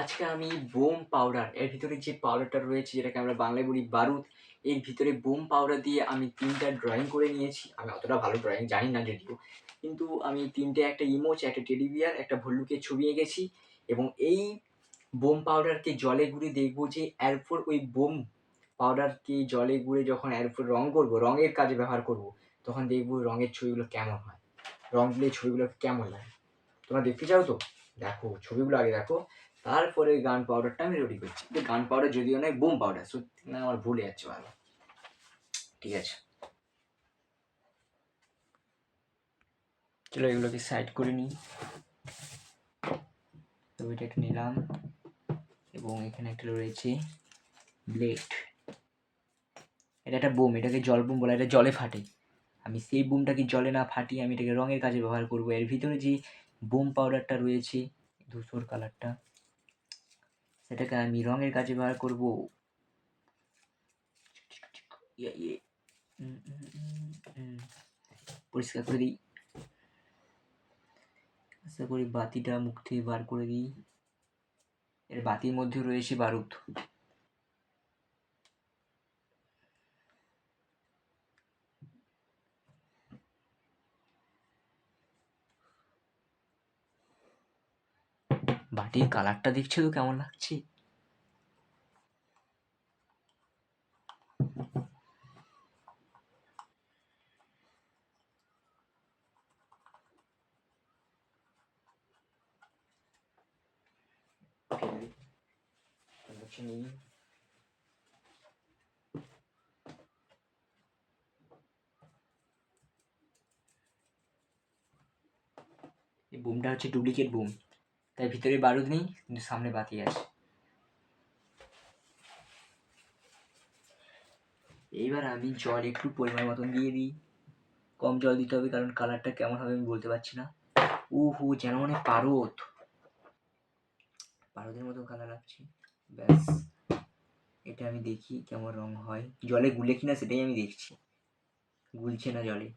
আজকে আমি bomb powder, এর ভিতরে যে পাউডারটা রয়েছে যেটাকে আমরা বাংলায় বলি বারুদ, এর ভিতরে বোম পাউডার দিয়ে আমি ৩টা ড্রয়িং করে নিয়েছি। আমি অতটা ভালো ড্রয়িং জানি না যদিও, কিন্তু আমি ৩টে, একটা ইমোজ, একটা টেডি বিয়ার, একটা ভল্লুকের ছবি এঁকেছি এবং এই বোম পাউডারকে জলে গুলে দেখবো যে এর উপর ওই বোম পাউডারকে জলে গুলে যখন এর উপর রং করবো, রঙের কাজে ব্যবহার করব, তখন দেখবো রঙের ছবিগুলো কেমন হয়, রং দিলে ছবিগুলো কেমন লাগে। তোমরা দেখতে চাও তো? দেখো ছবিগুলো আগে দেখো, তারপরে গান পাউডারটা আমি রেডি করছি। কিন্তু গান পাউডার যদিও নয়, বোম পাউডার, সত্যি না আমার ভুলে যাচ্ছে ভালো। ঠিক আছে, চলো এগুলোকে সাইড করে নিই। তো এটা একটা নিলাম এবং এখানে একটা রয়েছে ব্লেড। এটা একটা বোম, এটাকে জল বোম বলা, এটা জলে ফাটে। আমি সেই বোমটাকে জলে না ফাটিয়ে আমি এটাকে রঙের কাজে ব্যবহার করব। এর ভিতরে যে বোম পাউডারটা রয়েছে, ধূসর কালারটা, সেটাকে আমি রঙের কাজে ব্যবহার করব। পরিষ্কার করে দিই, আশা করি বাতিটা মুখ থেকে বার করে দিই। এর বাতির মধ্যে রয়েছে বারুদ। বাটির কালারটা দেখছো তো কেমন লাগছে? এই বোমটা হচ্ছে ডুপ্লিকেট বোম, তাই ভিতরে বারুদ নেই কিন্তু সামনে বাতি আছে। এইবার আমি জল একটু পরিমাণ মতন দিয়ে দিই। কম জল দিতে হবে কারণ কালারটা কেমন হবে আমি বলতে পারছি না। উহু, যেন মানে পারদ, পারদের মতো কালার লাগছে। ব্যাস, এটা আমি দেখি কেমন রং হয়, জলে গুলে কিনা সেটাই আমি দেখছি। গুলছে না জলে।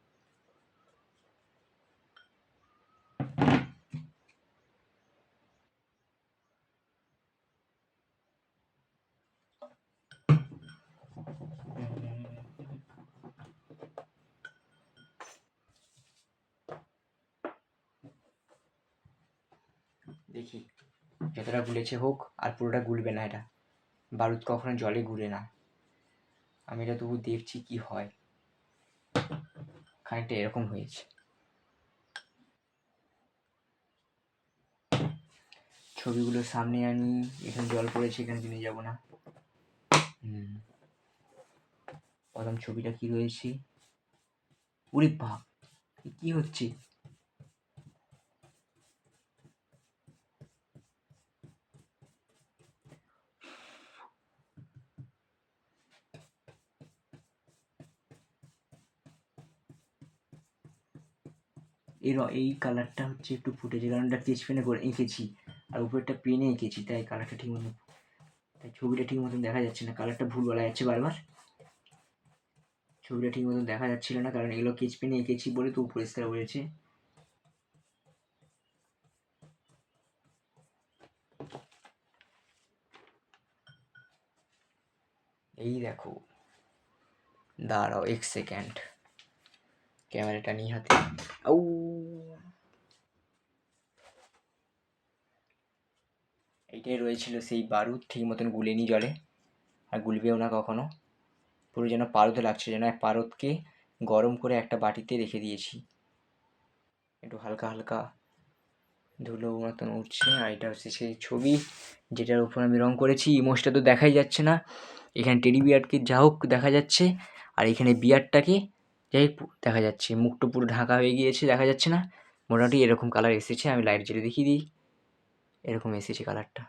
দেখি যতটা গুলেছে হোক, আর পুরোটা গুলবে না। এটা বারুদ কখনো জলে গুলে না। আমি এটা তবু দেখছি কি হয়। খানিকটা এরকম হয়েছে। ছবিগুলো সামনে আনি, এখানে জল পড়েছে, এখানে নিয়ে যাবো না। প্রথম ছবিটা কি রয়েছে? ওরে বাপ, কি হচ্ছে? এই কালারটা হচ্ছে একটু ফুটেছে কারণ এটা স্কেচ পেনে করে এঁকেছি, আর উপরেরটা পেনে এঁকেছি, তাই কালারটা ঠিক মতন, তাই ছবিটা ঠিক মতন দেখা যাচ্ছে না। কালারটা ভুল বলা যাচ্ছে বারবার। ছবিটা ঠিক মতন দেখা যাচ্ছিল না কারণ এগুলো স্কেচ পেনে এঁকেছি বলে তো পরিষ্কার হয়েছে। এই দেখো, দাঁড়াও 1 সেকেন্ড, ক্যামেরাটা নিয়ে হাতে। আউ, এইটাই রয়েছিল সেই বারুদ, ঠিক মতন গুলেনি জলে, আর গুলবেও না কখনো। পুরো যেন পারদ লাগছে, যেন এক পারদকে গরম করে একটা বাটিতে রেখে দিয়েছি। একটু হালকা হালকা ধুলো মতন উঠছে। আর এটা হচ্ছে সেই ছবি যেটার উপর আমি রং করেছি। ইমোজটা তো দেখাই যাচ্ছে না, এখানে টেডি বিয়ারকে যা হোক দেখা যাচ্ছে, আর এখানে বিয়ারটাকে যাই হোক দেখা যাচ্ছে। মুখটা পুরো ঢাকা হয়ে গিয়েছে, দেখা যাচ্ছে না। মোটামুটি এরকম কালার এসেছে। আমি লাইট জ্বেলে দেখিয়ে দিই, এরকম এসেছে কালারটা।